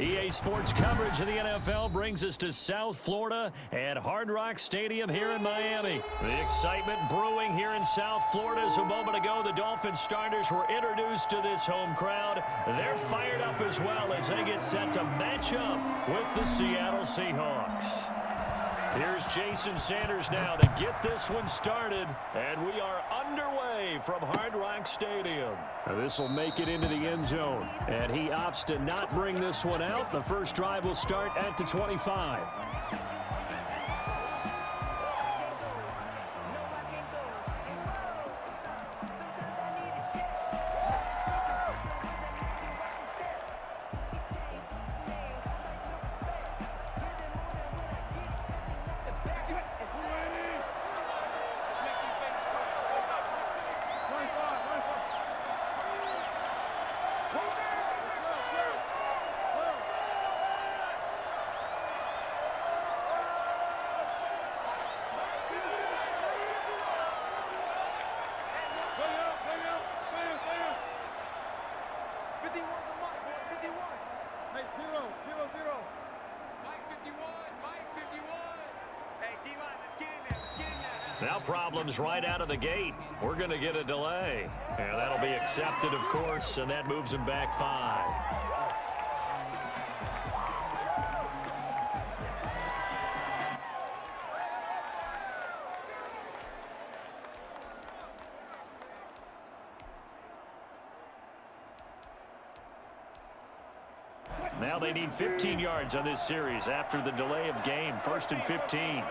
EA Sports coverage of the NFL brings us to South Florida at Hard Rock Stadium here in Miami. The excitement brewing here in South Florida as a moment ago the Dolphins starters were introduced to this home crowd. They're fired up as well as they get set to match up with the Seattle Seahawks. Here's Jason Sanders now to get this one started, and we are underway from Hard Rock Stadium. This will make it into the end zone, and he opts to not bring this one out. The first drive will start at the 25. Now problems right out of the gate. We're going to get a delay. And that'll be accepted, of course, and that moves him back 5. Now they need 15 yards on this series after the delay of game. 1st and 15.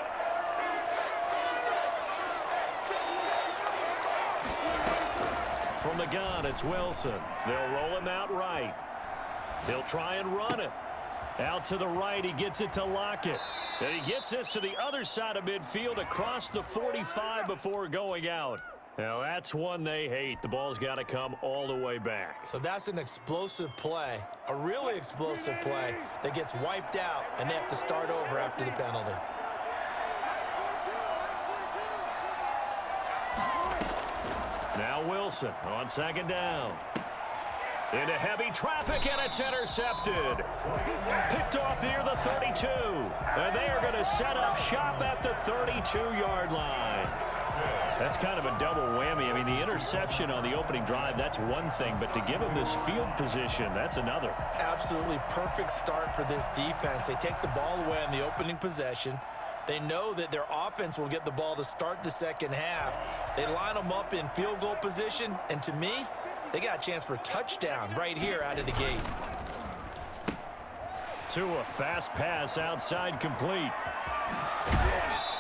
From the gun, it's Wilson. They'll roll him out right. He'll try and run it. Out to the right, he gets it to Lockett. And he gets this to the other side of midfield across the 45 before going out. Now, that's one they hate. The ball's got to come all the way back. So that's an explosive play, a really explosive play that gets wiped out, and they have to start over after the penalty. Now Wilson on 2nd down. Into heavy traffic, and it's intercepted. Picked off near the 32. And they are going to set up shop at the 32-yard line. That's kind of a double whammy. I mean, the interception on the opening drive, that's one thing. But to give him this field position, that's another. Absolutely perfect start for this defense. They take the ball away in the opening possession. They know that their offense will get the ball to start the second half. They line them up in field goal position, and to me, they got a chance for a touchdown right here out of the gate. Tua, fast pass outside, complete.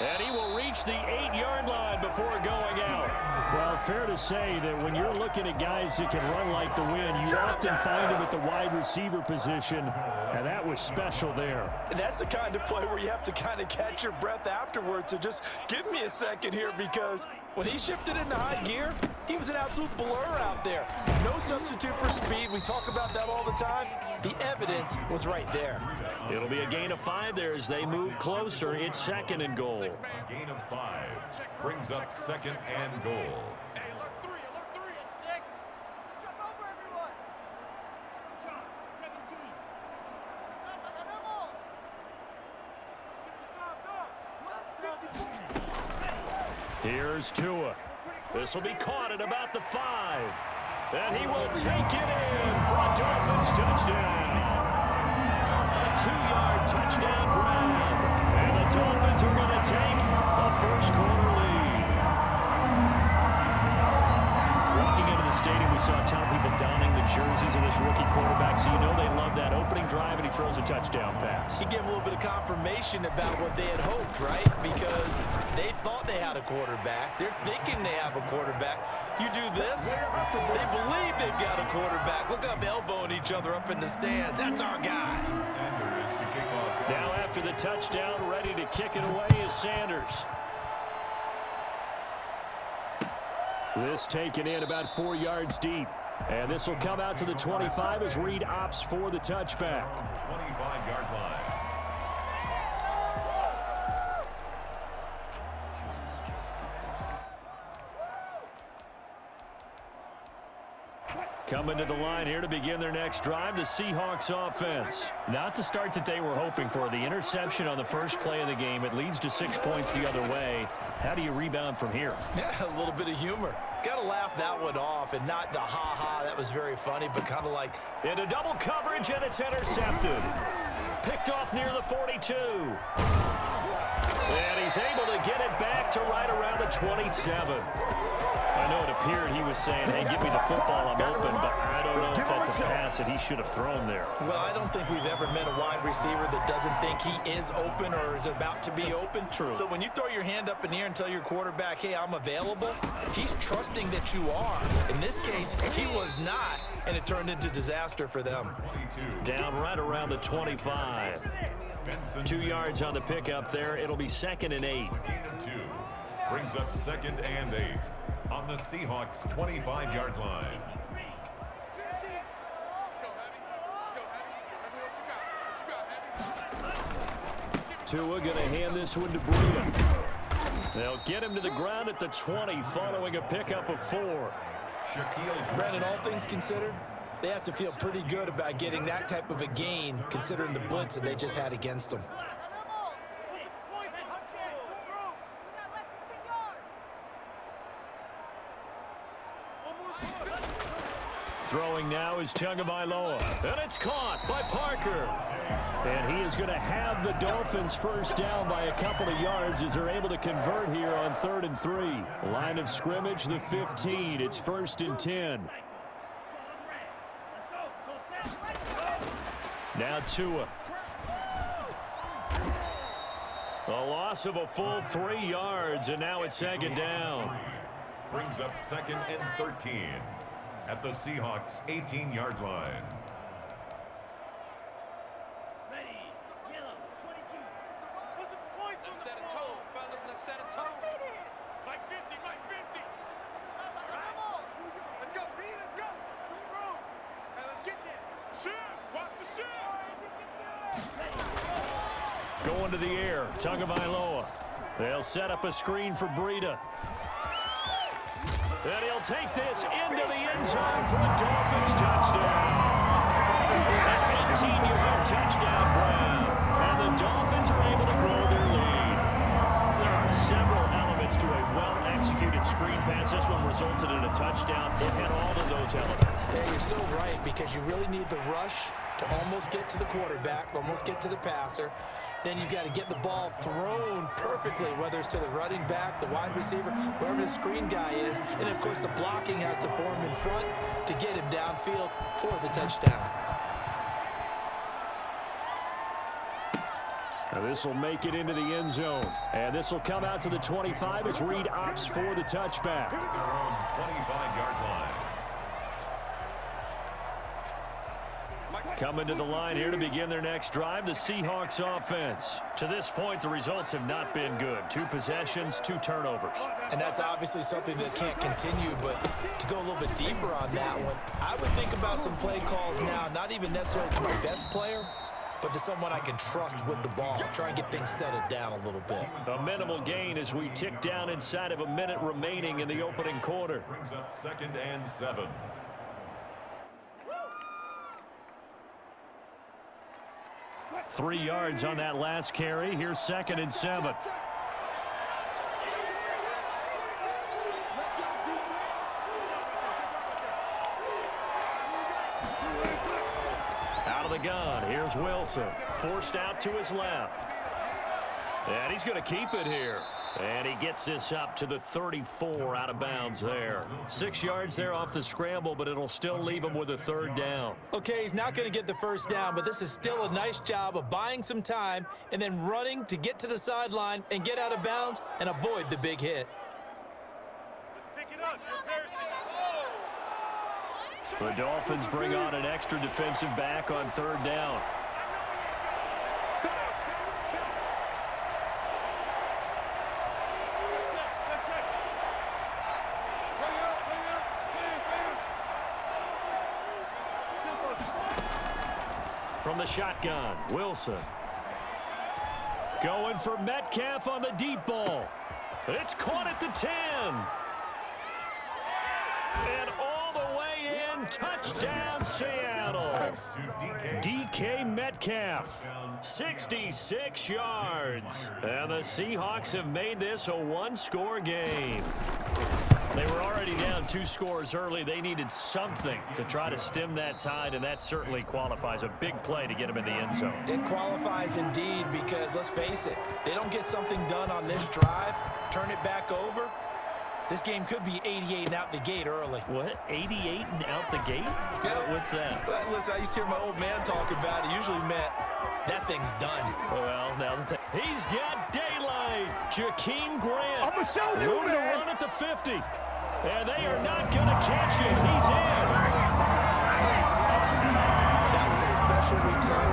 And he will reach the 8-yard line before going out. Well, fair to say that when you're looking at guys that can run like the wind, you often find them at the wide receiver position, and that was special there. And that's the kind of play where you have to kind of catch your breath afterwards. So just give me a second here, because when he shifted into high gear, he was an absolute blur out there. No substitute for speed. We talk about that all the time. The evidence was right there. It'll be a gain of 5 there as they move closer. It's 2nd and goal. Gain of 5 brings up 2nd and goal. Hey, alert 3, alert 3. It's 6. Jump over, everyone. Shot, 17. Here's Tua. This will be caught at about the 5. And he will take it in for a Dolphins touchdown. A 2-yard touchdown grab. And the Dolphins are going to take a first-quarter lead. Walking into the stadium, we saw a ton of people donning the jerseys of this rookie quarterback, so you know they love that opening drive, and he throws a touchdown pass. He gave a little bit of confirmation about what they had hoped, right? Because they thought they had a quarterback. They're thinking they have a quarterback. You do this, they believe they've got a quarterback. Look up, elbowing each other up in the stands. That's our guy. Now after the touchdown, ready to kick it away is Sanders. This taken in about 4 yards deep. And this will come out to the 25 as Reed opts for the touchback. 25-yard line. Coming to the line here to begin their next drive, the Seahawks offense. Not the start that they were hoping for. The interception on the first play of the game. It leads to 6 points the other way. How do you rebound from here? Yeah, a little bit of humor. Got to laugh that one off, and not the ha-ha, that was very funny, but kind of like... Into double coverage, and it's intercepted. Picked off near the 42. And he's able to get it back to right around the 27. I know it appeared he was saying, hey, give me the football, I'm open, but I don't know if that's a pass that he should have thrown there. Well, I don't think we've ever met a wide receiver that doesn't think he is open or is about to be open. True. So when you throw your hand up in the air and tell your quarterback, hey, I'm available, he's trusting that you are. In this case, he was not, and it turned into disaster for them. Down right around the 25. 2 yards on the pickup there. It'll be 2nd and 8. Brings up 2nd and 8 on the Seahawks 25-yard line. Tua going to hand this one to Breida. They'll get him to the ground at the 20 following a pickup of 4. Brandon, all things considered, they have to feel pretty good about getting that type of a gain considering the blitz that they just had against them. Throwing now is Tagovailoa, and it's caught by Parker. And he is going to have the Dolphins first down by a couple of yards as they're able to convert here on 3rd and 3. Line of scrimmage, the 15. It's 1st and 10. Now Tua. A loss of a full 3 yards, and now it's 2nd down. Brings up 2nd and 13 at the Seahawks 18-yard line. Ready, yellow, 22. What's the point? Let's set a tone, fellas. Let's set a tone. Mike 50, Mike 50. Let's go, B, let's go. Let's go. Now let's get there. Shoot, watch the shoot. Going to the air, Tagovailoa. They'll set up a screen for Breida. And he'll take this into the end zone for the Dolphins touchdown. An 18-yard touchdown grab. And the Dolphins are able to grow their lead. There are several elements to a well-executed screen pass. This one resulted in a touchdown. It had all of those elements. Yeah, you're so right, because you really need the rush to almost get to the quarterback, almost get to the passer. Then you've got to get the ball thrown perfectly, whether it's to the running back, the wide receiver, whoever the screen guy is. And, of course, the blocking has to form in front to get him downfield for the touchdown. Now this will make it into the end zone. And this will come out to the 25 as Reed opts for the touchback. Their own 25-yard line. Coming to the line here to begin their next drive, the Seahawks offense. To this point, the results have not been good. 2 possessions, 2 turnovers. And that's obviously something that can't continue, but to go a little bit deeper on that one, I would think about some play calls now, not even necessarily to my best player, but to someone I can trust with the ball. Try and get things settled down a little bit. A minimal gain as we tick down inside of a minute remaining in the opening quarter. Brings up 2nd and 7. Three yards on that last carry. Here's 2nd and 7. Out of the gun. Here's Wilson. Forced out to his left. And he's going to keep it here. And he gets this up to the 34 out of bounds there. 6 yards there off the scramble, but it'll still leave him with a 3rd down. Okay, he's not going to get the first down, but this is still a nice job of buying some time and then running to get to the sideline and get out of bounds and avoid the big hit. Pick it up, The Dolphins bring on an extra defensive back on 3rd down. From the shotgun, Wilson. Going for Metcalf on the deep ball. It's caught at the 10. And all the way in touchdown, Seattle. DK Metcalf, 66 yards. And the Seahawks have made this a one-score game. They were already down 2 scores early. They needed something to try to stem that tide, and that certainly qualifies. A big play to get them in the end zone. It qualifies indeed because, let's face it, they don't get something done on this drive, turn it back over, this game could be 88 and out the gate early. What? 88 and out the gate? Yeah. What's that? Well, listen, I used to hear my old man talk about it. Usually meant that thing's done. Well, now he's got daylight. Jakeem Grant. I'm going to show you, Moving to run at the 50. And they are not going to catch him. He's in. That was a special return,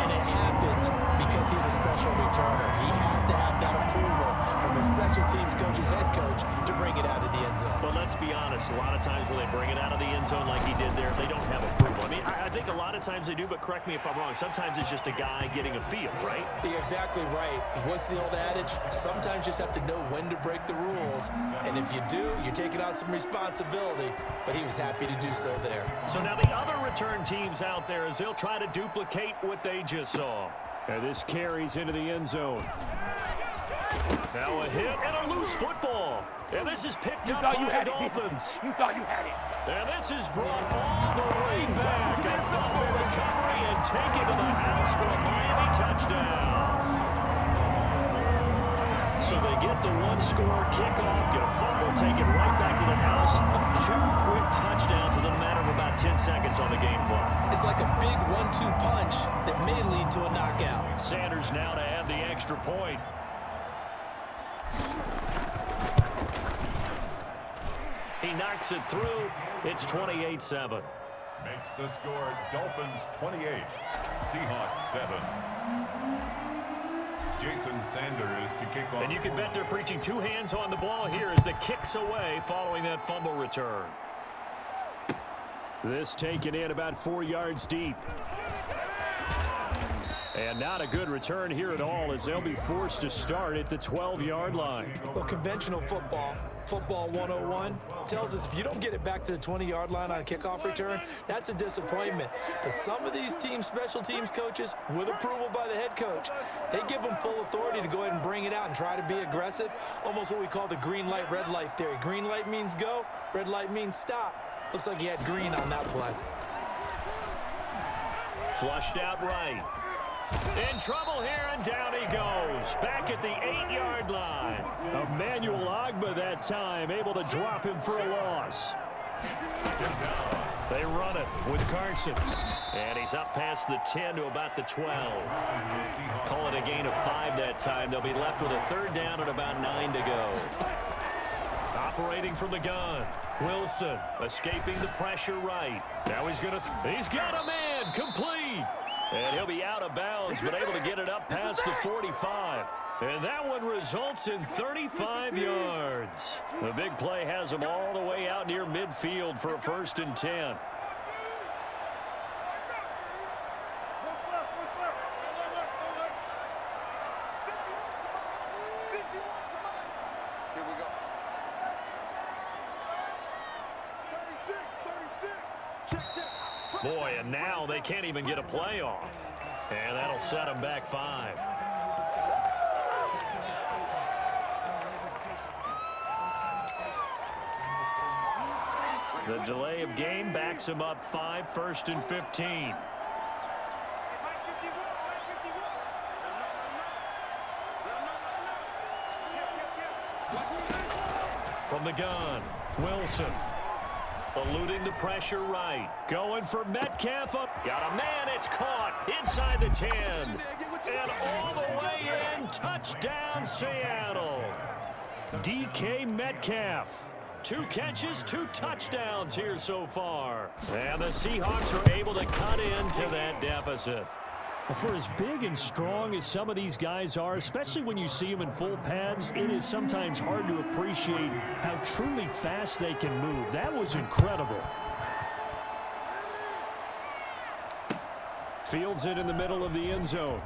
and it happened because he's a special returner. He has to have that approval from his special teams coach's head coach to bring it out of the end zone. But let's be honest, a lot of times when they bring it out of the end zone like he did there, they don't have approval. I mean, I think a lot of times they do, but correct me if I'm wrong. Sometimes it's just a guy getting a feel, right? You're exactly right. What's the old adage? Sometimes you just have to know when to break the rules. And if you do, you're taking on some responsibility. But he was happy to do so there. So now the other return teams out there as they'll try to duplicate what they just saw. And this carries into the end zone. Now a hit and a loose football. And this is picked up by the Dolphins. You thought you had it. And this is brought all the way back. A fumble recovery and taken to the house for a Miami touchdown. So they get the one-score kickoff, get a fumble, take it right back to the house. 2 quick touchdowns within a matter of about 10 seconds on the game clock. It's like a big 1-2 punch that may lead to a knockout. Sanders now to add the extra point. He knocks it through. It's 28-7. Makes the score Dolphins 28, Seahawks 7. Jason Sanders to kick off. And you can bet they're preaching 2 hands on the ball here as the kick's away following that fumble return. This taken in about 4 yards deep. And not a good return here at all as they'll be forced to start at the 12-yard line. Well, conventional football 101, tells us if you don't get it back to the 20-yard line on a kickoff return, that's a disappointment. But some of these teams, special teams coaches, with approval by the head coach, they give them full authority to go ahead and bring it out and try to be aggressive, almost what we call the green light, red light theory. Green light means go, red light means stop. Looks like he had green on that play. Flushed out right. In trouble here, and down he goes. Back at the 8-yard line. Emmanuel Ogbah that time, able to drop him for a loss. They run it with Carson. And he's up past the 10 to about the 12. Call it a gain of 5 that time. They'll be left with a 3rd down and about 9 to go. Operating from the gun. Wilson escaping the pressure right. Now he's got a man complete. And he'll be out of bounds, but able to get it up past the 45. And that one results in 35 yards. The big play has him all the way out near midfield for a 1st and 10. Boy, and now they can't even get a play off. And that'll set them back 5. The delay of game backs him up 5, 1st and 15. From the gun, Wilson. Eluding the pressure right. Going for Metcalf up. Got a man. It's caught inside the 10. And all the way in. Touchdown, Seattle. DK Metcalf. 2 catches, 2 touchdowns here so far. And the Seahawks are able to cut into that deficit. For as big and strong as some of these guys are, especially when you see them in full pads, it is sometimes hard to appreciate how truly fast they can move. That was incredible. Fields it in the middle of the end zone.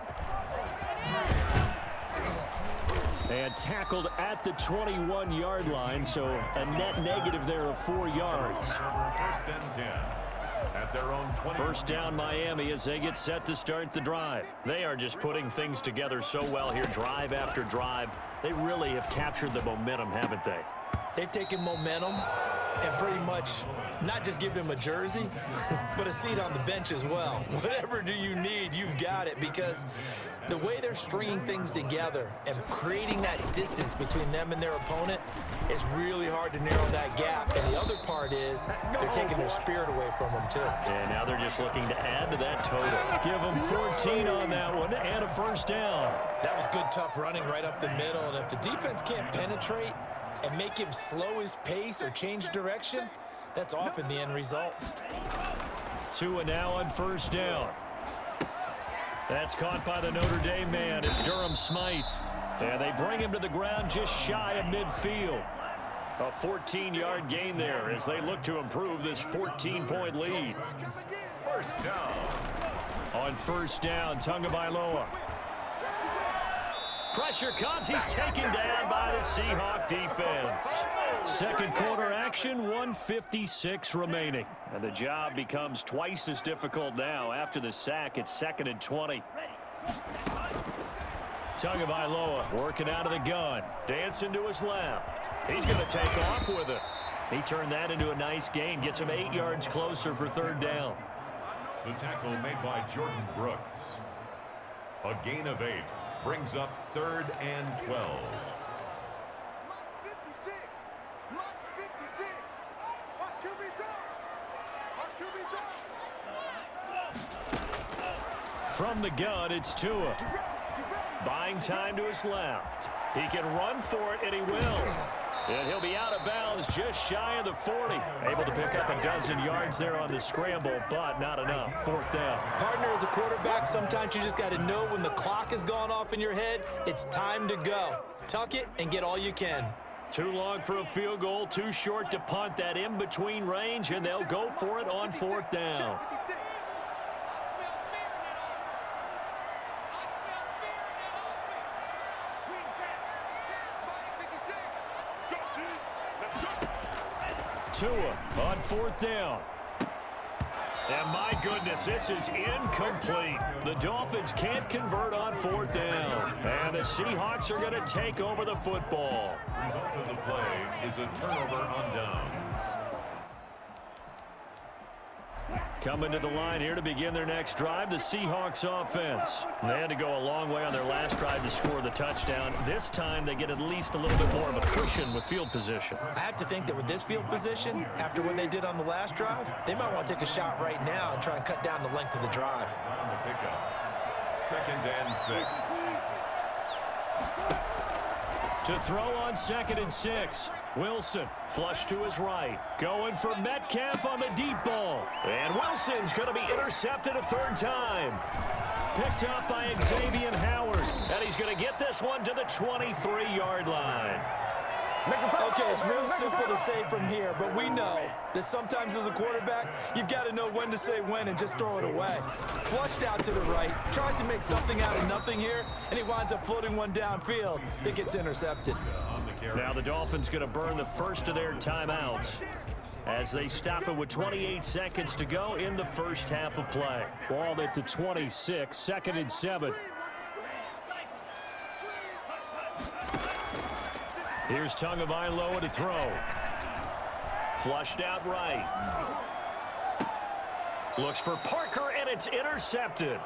And tackled at the 21-yard line, so a net negative there of 4 yards. First and 10 at their own 20. First down Miami as they get set to start the drive. They are just putting things together so well here, drive after drive. They really have captured the momentum, haven't they? They've taken momentum and pretty much not just given him a jersey, but a seat on the bench as well. Whatever do you need, you've got it, because the way they're stringing things together and creating that distance between them and their opponent is really hard to narrow that gap. And the other part is they're taking their spirit away from them, too. And now they're just looking to add to that total. Give them 14 on that one and a first down. That was good, tough running right up the middle. And if the defense can't penetrate and make him slow his pace or change direction, that's often the end result. Tua now on first down. That's caught by the Notre Dame man. It's Durham Smythe. And they bring him to the ground just shy of midfield. A 14-yard gain there as they look to improve this 14-point lead. First down. On first down, Tagovailoa. Pressure comes. He's taken down by the Seahawks defense. Second quarter action, 1:56 remaining. And the job becomes twice as difficult now. After the sack, it's 2nd and 20. Tagovailoa working out of the gun. Dancing to his left. He's going to take off with it. He turned that into a nice gain. Gets him 8 yards closer for third down. The tackle made by Jordan Brooks. A gain of 8. Brings up 3rd and 12. From the gun, it's Tua. Buying time to his left. He can run for it, and he will. And he'll be out of bounds just shy of the 40. Able to pick up a dozen yards there on the scramble, but not enough. Fourth down. Partner, as a quarterback, sometimes you just got to know when the clock has gone off in your head, it's time to go. Tuck it and get all you can. Too long for a field goal, too short to punt. That in-between range, and they'll go for it on fourth down. Tua on fourth down. And my goodness, this is incomplete. The Dolphins can't convert on fourth down. And the Seahawks are going to take over the football. Result of the play is a turnover on downs. Coming to the line here to begin their next drive, the Seahawks offense. They had to go a long way on their last drive to score the touchdown. This time they get at least a little bit more of a cushion with field position. I have to think that with this field position, after what they did on the last drive, they might want to take a shot right now and try and cut down the length of the drive. On the pickup. 2nd and 6. To throw on 2nd and 6. Wilson, flush to his right. Going for Metcalf on the deep ball. And Wilson's going to be intercepted a third time. Picked up by Xavier Howard. And he's going to get this one to the 23-yard line. Okay, it's real simple to say from here, but we know that sometimes as a quarterback, you've got to know when to say when and just throw it away. Flushed out to the right, tries to make something out of nothing here, and he winds up floating one downfield that gets intercepted. Now the Dolphins going to burn the first of their timeouts as they stop it with 28 seconds to go in the first half of play. Ball at the 26, 2nd and 7. Here's Tagovailoa to throw. Flushed out right. Looks for Parker, and it's intercepted.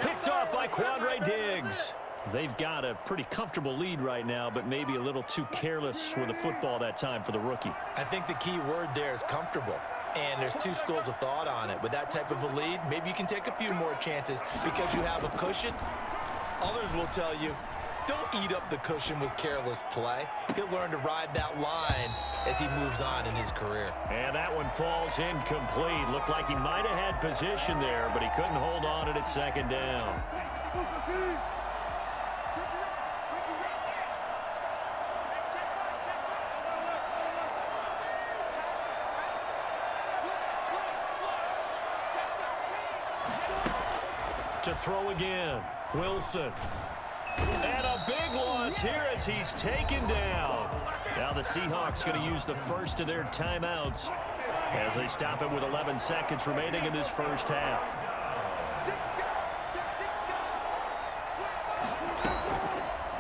Picked off by Quandre Diggs. They've got a pretty comfortable lead right now, but maybe a little too careless with the football that time for the rookie. I think the key word there is comfortable. And there's two schools of thought on it. With that type of a lead, maybe you can take a few more chances because you have a cushion. Others will tell you, don't eat up the cushion with careless play. He'll learn to ride that line as he moves on in his career. And that one falls incomplete. Looked like he might have had position there, but he couldn't hold on it at 2nd down. To throw again, Wilson. And a big loss here as he's taken down. Now the Seahawks going to use the first of their timeouts as they stop it with 11 seconds remaining in this first half.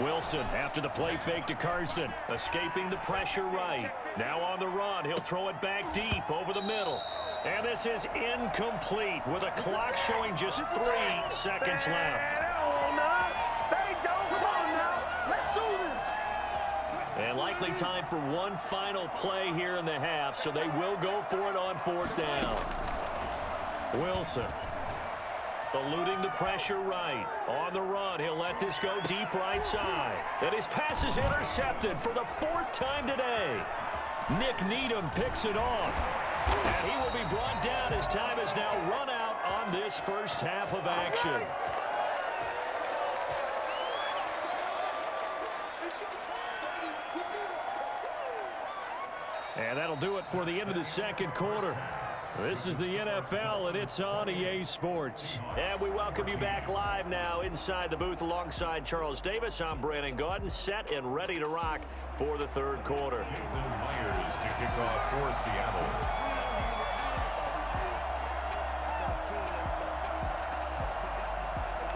Wilson after the play fake to Carson, escaping the pressure right. Now on the run, he'll throw it back deep over the middle. And this is incomplete with a clock showing just 3 seconds left. And likely time for one final play here in the half, so they will go for it on 4th down. Wilson eluding the pressure right. On the run, he'll let this go deep right side. And his pass is intercepted for the 4th time today. Nick Needham picks it off. And he will be brought down as time has now run out on this first half of action. And that'll do it for the end of the second quarter. This is the NFL, and it's on EA Sports. And we welcome you back live now inside the booth alongside Charles Davis. I'm Brandon Gaudin, set and ready to rock for the third quarter. Jason Myers to kick off for Seattle.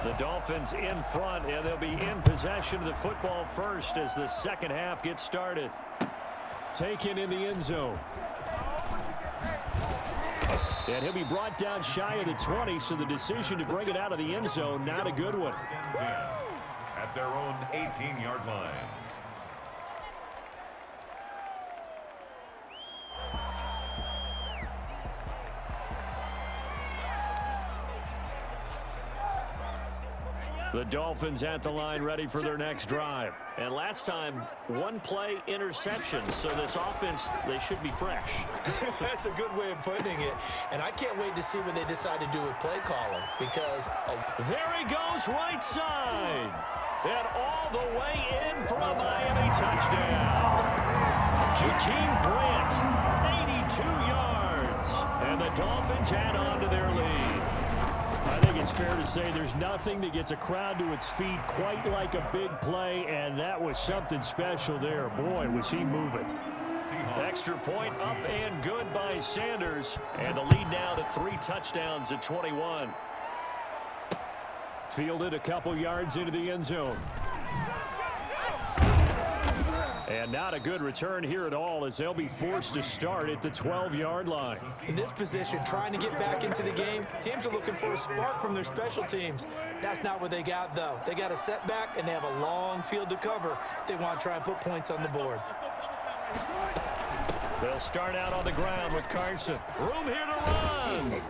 The Dolphins in front, and they'll be in possession of the football first as the second half gets started. Taken in the end zone. And he'll be brought down shy of the 20, so the decision to bring it out of the end zone, not a good one. At their own 18-yard line. The Dolphins at the line ready for their next drive. And last time, one play interception. So this offense, they should be fresh. That's a good way of putting it. And I can't wait to see what they decide to do with play calling because... There he goes right side. And all the way in for a Miami touchdown. Jakeem Grant, 82 yards. And the Dolphins add on to their lead. I think it's fair to say there's nothing that gets a crowd to its feet quite like a big play, and that was something special there. Boy, was he moving. Extra point up and good by Sanders, and the lead now to 3 touchdowns at 21. Fielded a couple yards into the end zone. And not a good return here at all as they'll be forced to start at the 12-yard line. In this position, trying to get back into the game, teams are looking for a spark from their special teams. That's not what they got, though. They got a setback, and they have a long field to cover if they want to try and put points on the board. They'll start out on the ground with Carson. Room here to run.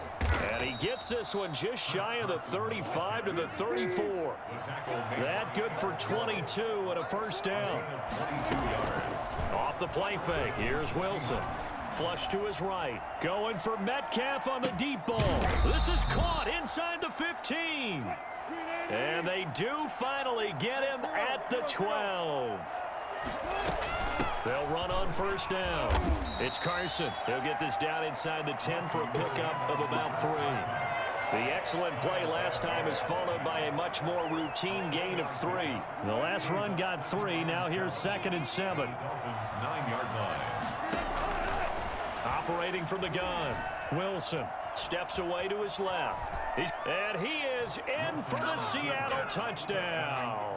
And he gets this one just shy of the 35 to the 34. That good for 22 and a first down. Off the play fake, here's Wilson. Flush to his right. Going for Metcalf on the deep ball. This is caught inside the 15. And they do finally get him at the 12. They'll run on first down. It's Carson. He'll get this down inside the 10 for a pickup of about 3. The excellent play last time is followed by a much more routine gain of 3. The last run got 3. Now here's 2nd and 7. 9-yard line. Operating from the gun. Wilson steps away to his left. And he is in for the Seattle touchdown.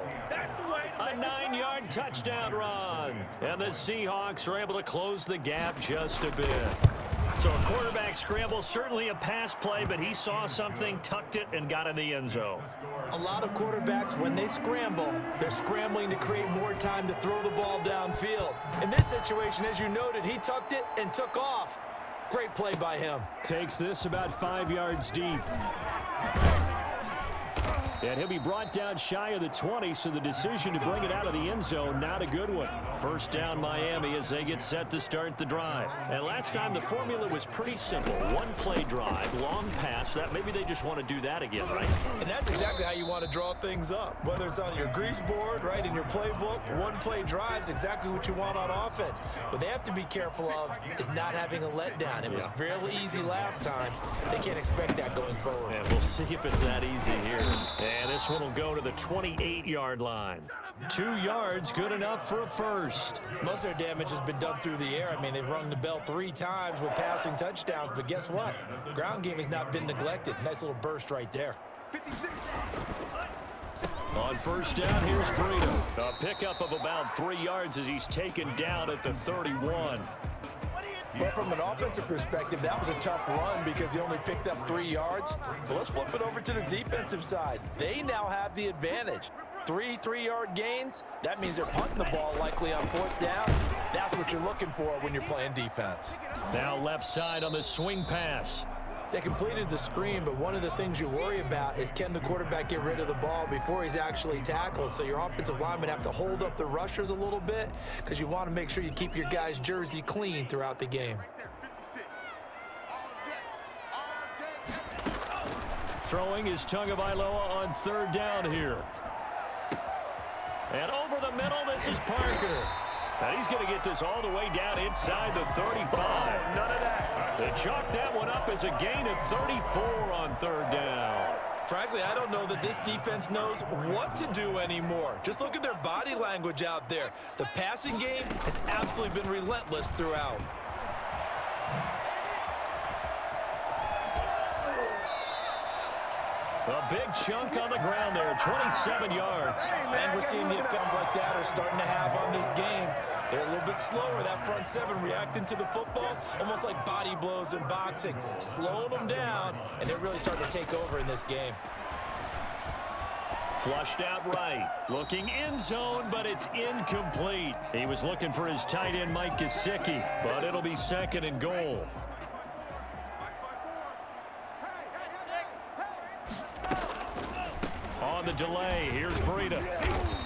A 9-yard touchdown run. And the Seahawks are able to close the gap just a bit. So a quarterback scramble, certainly a pass play, but he saw something, tucked it, and got in the end zone. A lot of quarterbacks, when they scramble, they're scrambling to create more time to throw the ball downfield. In this situation, as you noted, he tucked it and took off. Great play by him. Takes this about 5 yards deep. And he'll be brought down shy of the 20, so the decision to bring it out of the end zone, not a good one. First down Miami as they get set to start the drive. And last time the formula was pretty simple. One play drive, long pass. That maybe they just want to do that again, right? And that's exactly how you want to draw things up. Whether it's on your grease board, right, in your playbook, one play drive is exactly what you want on offense. What they have to be careful of is not having a letdown. It was real easy last time. They can't expect that going forward. And we'll see if it's that easy here. And this one will go to the 28-yard line. 2 yards, good enough for a first. Most of their damage has been done through the air. I mean, they've rung the bell 3 times with passing touchdowns, but guess what? Ground game has not been neglected. Nice little burst right there. On first down, here's Breida. A pickup of about 3 yards as he's taken down at the 31. But from an offensive perspective, that was a tough run because he only picked up 3 yards. But let's flip it over to the defensive side. They now have the advantage. 3 3-yard gains, that means they're punting the ball likely on 4th down. That's what you're looking for when you're playing defense. Now left side on the swing pass. They completed the screen, but one of the things you worry about is can the quarterback get rid of the ball before he's actually tackled? So your offensive linemen have to hold up the rushers a little bit because you want to make sure you keep your guy's jersey clean throughout the game. Throwing is Tagovailoa on 3rd down here. And over the middle, this is Parker. And he's going to get this all the way down inside the 35. None of that. They chalk that one up as a gain of 34 on 3rd down. Frankly, I don't know that this defense knows what to do anymore. Just look at their body language out there. The passing game has absolutely been relentless throughout. A big chunk on the ground there, 27 yards. And we're seeing the effects like that are starting to have on this game. They're a little bit slower, that front 7 reacting to the football, almost like body blows in boxing, slowing them down, and they're really starting to take over in this game. Flushed out right, looking end zone, but it's incomplete. He was looking for his tight end, Mike Gesicki, but it'll be 2nd and goal. On the delay, here's Breida.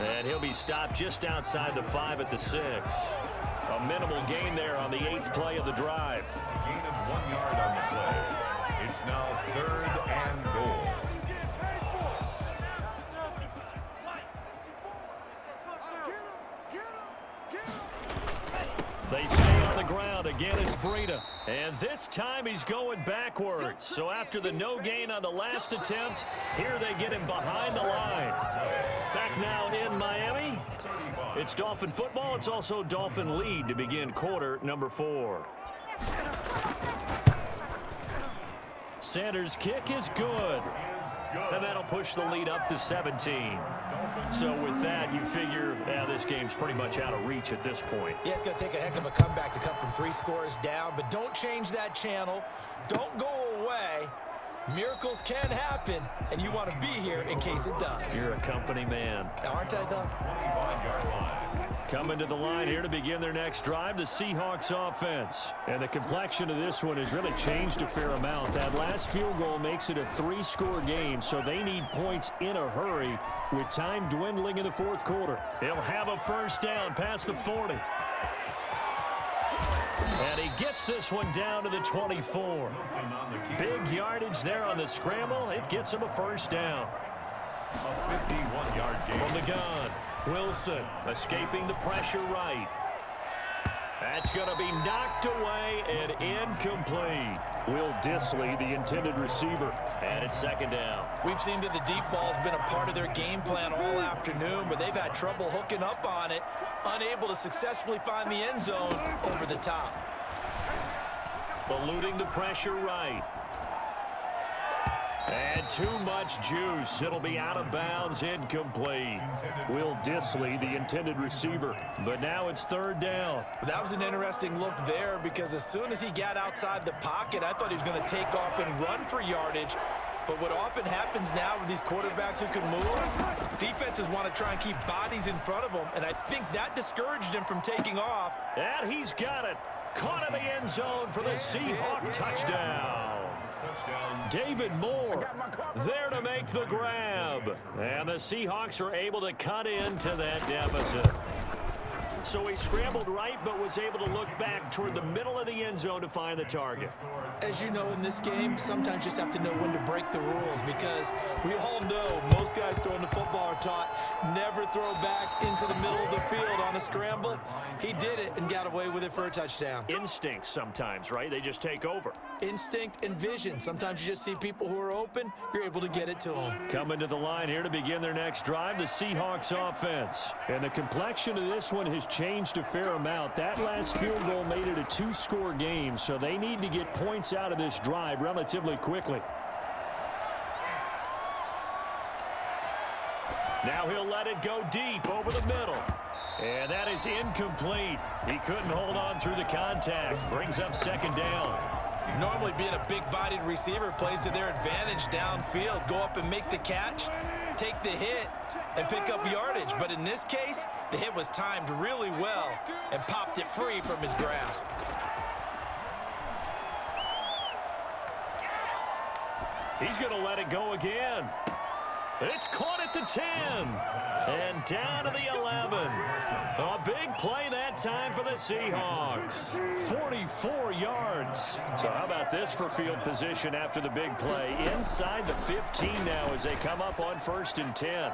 And he'll be stopped just outside the 5 at the 6. A minimal gain there on the 8th play of the drive. Gain of 1 yard on the play. It's now 3rd and goal. They stay on the ground. Again, it's Breida. And this time he's going backwards. So after the no gain on the last attempt, here they get him behind the line. Back now in Miami. It's Dolphin football. It's also Dolphin lead to begin quarter number 4. Sanders' kick is good. And that'll push the lead up to 17. So with that, you figure this game's pretty much out of reach at this point. Yeah, it's going to take a heck of a comeback to come from 3 scores down, but don't change that channel. Don't go away. Miracles can happen, and you want to be here in case it does. You're a company man. Aren't I, though? 25-yard line. Coming to the line here to begin their next drive, the Seahawks offense. And the complexion of this one has really changed a fair amount. That last field goal makes it a 3-score game, so they need points in a hurry with time dwindling in the 4th quarter. He'll have a first down past the 40. And he gets this one down to the 24. Big yardage there on the scramble. It gets him a first down. A 51-yard gain. From the gun, Wilson escaping the pressure right. That's going to be knocked away and incomplete. Will Dissly, the intended receiver, and it's 2nd down. We've seen that the deep ball's been a part of their game plan all afternoon, but they've had trouble hooking up on it, unable to successfully find the end zone over the top. Eluding the pressure right. And too much juice. It'll be out of bounds, incomplete. Will Dissly, the intended receiver. But now it's 3rd down. That was an interesting look there because as soon as he got outside the pocket, I thought he was going to take off and run for yardage. But what often happens now with these quarterbacks who can move, defenses want to try and keep bodies in front of them, and I think that discouraged him from taking off. And he's got it. Caught in the end zone for the Seahawk touchdown. David Moore there to make the grab. And the Seahawks are able to cut into that deficit. So he scrambled right, but was able to look back toward the middle of the end zone to find the target. As you know, in this game, sometimes you just have to know when to break the rules because we all know most guys throwing the football are taught Never throw back into the middle of the field on a scramble. He did it and got away with it for a touchdown. Instinct sometimes, right? They just take over. Instinct and vision. Sometimes you just see people who are open, you're able to get it to them. Coming to the line here to begin their next drive, the Seahawks offense. And the complexion of this one has changed a fair amount. That last field goal made it a two-score game, so they need to get points out of this drive relatively quickly. Now he'll let it go deep over the middle. And that is incomplete. He couldn't hold on through the contact. Brings up second down. Normally being a big-bodied receiver plays to their advantage downfield. Go up and make the catch, take the hit, and pick up yardage. But in this case, the hit was timed really well and popped it free from his grasp. He's going to let it go again. It's caught at the 10 and down to the 11. A big play that time for the Seahawks. 44 yards. So how about this for field position after the big play? Inside the 15 now as they come up on 1st and 10.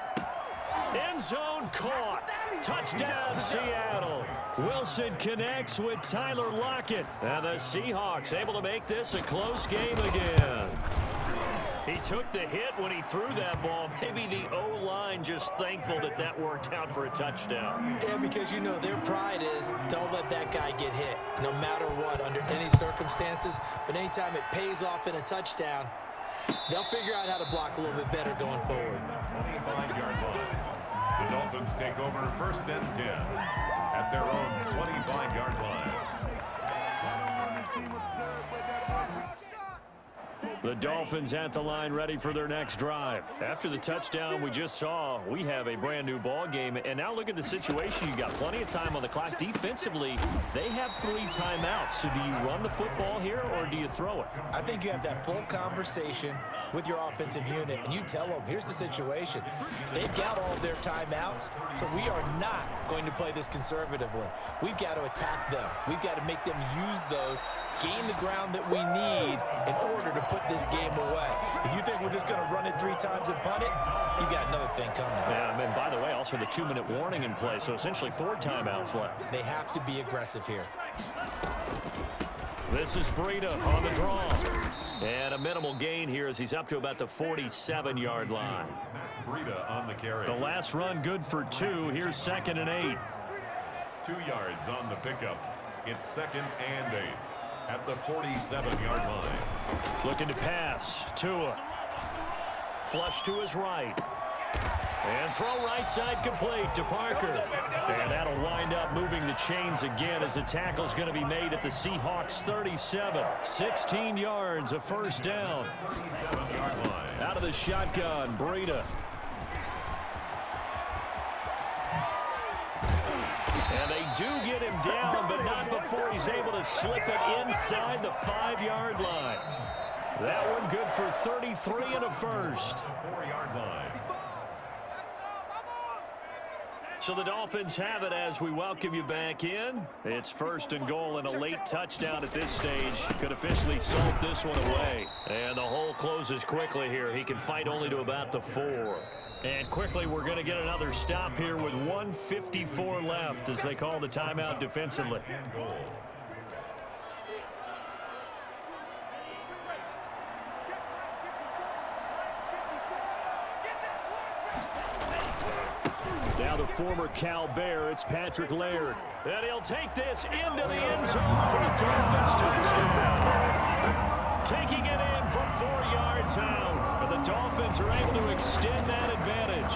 End zone caught. Touchdown, Seattle. Wilson connects with Tyler Lockett. And the Seahawks able to make this a close game again. He took the hit when he threw that ball. Maybe the O-line just thankful that that worked out for a touchdown. Yeah, because, you know, their pride is don't let that guy get hit, no matter what, under any circumstances. But anytime it pays off in a touchdown, they'll figure out how to block a little bit better going forward. 25-yard line. The Dolphins take over 1st and 10 at their own 25-yard line. The Dolphins at the line ready for their next drive. After the touchdown we just saw, we have a brand new ball game. And now look at the situation. You've got plenty of time on the clock. Defensively, they have 3 timeouts. So do you run the football here or do you throw it? I think you have that full conversation with your offensive unit, and you tell them, here's the situation. They've got all of their timeouts, so we are not going to play this conservatively. We've got to attack them. We've got to make them use those, gain the ground that we need in order to put this game away. If you think we're just going to run it 3 times and punt it, you got another thing coming. Yeah, and by the way, also the 2-minute warning in play, so essentially 4 timeouts left. They have to be aggressive here. This is Breida on the draw. And a minimal gain here as he's up to about the 47-yard line. Breida on the carry. The last run good for 2. Here's 2nd and 8. 2 yards on the pickup. It's 2nd and 8 at the 47-yard line. Looking to pass. Tua. Flush to his right. And throw right side complete to Parker. And that'll wind up moving the chains again as the tackle's going to be made at the Seahawks 37. 16 yards, a first down. 37-yard line. Out of the shotgun, Breida. And they do get him down, but not before he's able to slip it inside the 5-yard line. That one good for 33 and a first. 4-yard line. So the Dolphins have it as we welcome you back in. It's 1st and goal, and a late touchdown at this stage could officially salt this one away. And the hole closes quickly here. He can fight only to about the 4. And quickly we're going to get another stop here with 1:54 left as they call the timeout defensively. Now the former Cal Bear, it's Patrick Laird. And he'll take this into the end zone for the Dolphins touchdown. Taking it in from 4 yards out. And the Dolphins are able to extend that advantage.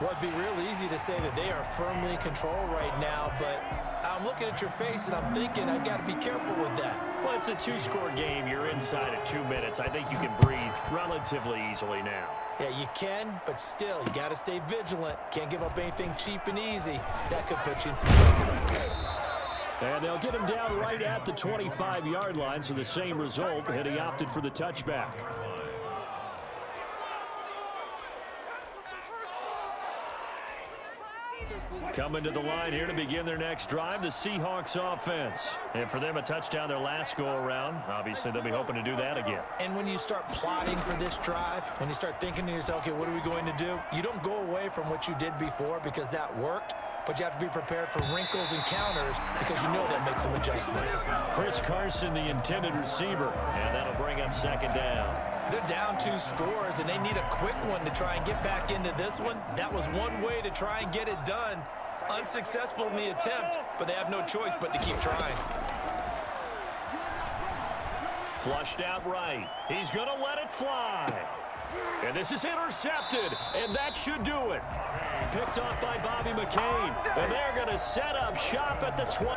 Well, it'd be real easy to say that they are firmly in control right now, but I'm looking at your face and I'm thinking I got to be careful with that. Well, it's a 2-score game. You're inside at 2 minutes. I think you can breathe relatively easily now. Yeah, you can, but still, you got to stay vigilant. Can't give up anything cheap and easy. That could put you in some trouble. And they'll get him down right at the 25-yard line, so the same result, and he opted for the touchback. Coming to the line here to begin their next drive, the Seahawks offense. And for them, a touchdown their last go-around. Obviously, they'll be hoping to do that again. And when you start plotting for this drive, when you start thinking to yourself, okay, what are we going to do? You don't go away from what you did before because that worked, but you have to be prepared for wrinkles and counters because you know that makes some adjustments. Chris Carson, the intended receiver, and that'll bring up second down. They're down 2 scores, and they need a quick one to try and get back into this one. That was one way to try and get it done. Unsuccessful in the attempt, but they have no choice but to keep trying. Flushed out right. He's going to let it fly. And this is intercepted, and that should do it. Picked off by Bobby McCain, and they're going to set up shop at the 20.